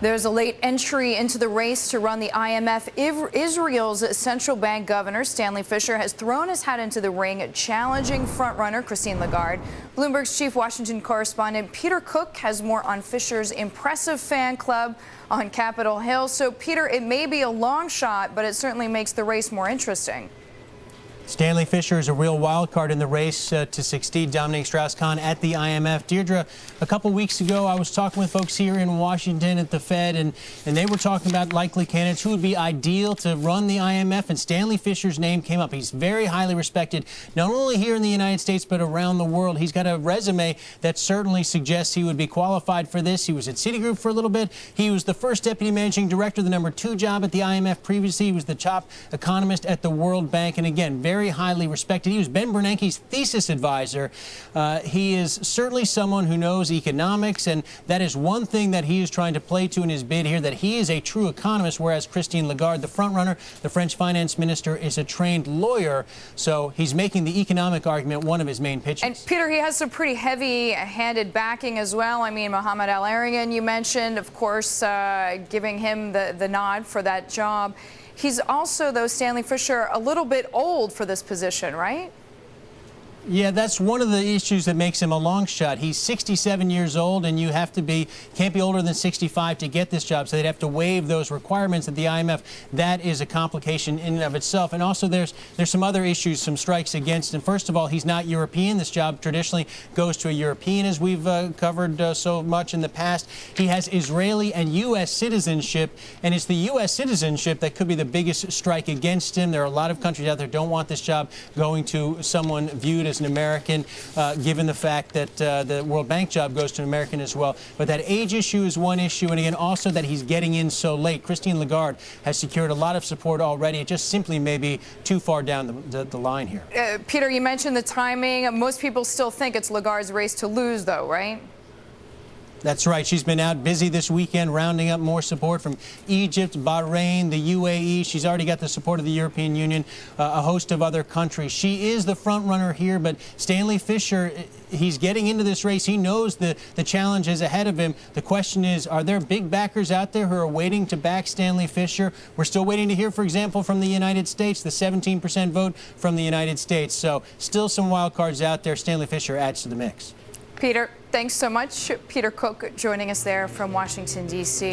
There's a late entry into the race to run the IMF. Israel's central bank governor, Stanley Fischer, has thrown his hat into the ring, challenging frontrunner Christine Lagarde. Bloomberg's chief Washington correspondent Peter Cook has more on Fischer's impressive fan club on Capitol Hill. So, Peter, it may be a long shot, but it certainly makes the race more interesting. Stanley Fischer is a real wild card in the race to succeed Dominique Strauss-Kahn at the IMF. Deirdre, a couple weeks ago, I was talking with folks here in Washington at the Fed, and they were talking about likely candidates who would be ideal to run the IMF, and Stanley Fischer's name came up. He's very highly respected, not only here in the United States, but around the world. He's got a resume that certainly suggests he would be qualified for this. He was at Citigroup for a little bit. He was the first deputy managing director, the #2 job at the IMF previously. He was the top economist at the World Bank, and again, very highly respected. He was Ben Bernanke's thesis advisor. He is certainly someone who knows economics, and that is one thing that he is trying to play to in his bid here, that he is a true economist, whereas Christine Lagarde, the frontrunner, the French finance minister, is a trained lawyer. So he's making the economic argument one of his main pitches. And Peter, he has some pretty heavy-handed backing as well. I mean, Mohamed Al-Arian, you mentioned, of course, giving him the nod for that job. He's also, though, Stanley Fischer, a little bit old for this position, right? Yeah, that's one of the issues that makes him a long shot. He's 67 years old, and you have to can't be older than 65 to get this job, so they'd have to waive those requirements at the IMF. That is a complication in and of itself. And also there's some other issues, some strikes against him. First of all, he's not European. This job traditionally goes to a European, as we've covered so much in the past. He has Israeli and U.S. citizenship, and it's the U.S. citizenship that could be the biggest strike against him. There are a lot of countries out there don't want this job going to someone viewed as an American, given the fact that the World Bank job goes to an American as well. But that age issue is one issue, and again, also that he's getting in so late. Christine Lagarde has secured a lot of support already. It just simply may be too far down the line here. Peter, you mentioned the timing. Most people still think it's Lagarde's race to lose, though, right? That's right. She's been out busy this weekend rounding up more support from Egypt, Bahrain, the UAE. She's already got the support of the European Union, a host of other countries. She is the front runner here, but Stanley Fischer, he's getting into this race. He knows the challenges ahead of him. The question is, are there big backers out there who are waiting to back Stanley Fischer? We're still waiting to hear, for example, from the United States, the 17% vote from the United States. So still some wild cards out there. Stanley Fischer adds to the mix. Peter, thanks so much. Peter Cook joining us there from Washington, D.C.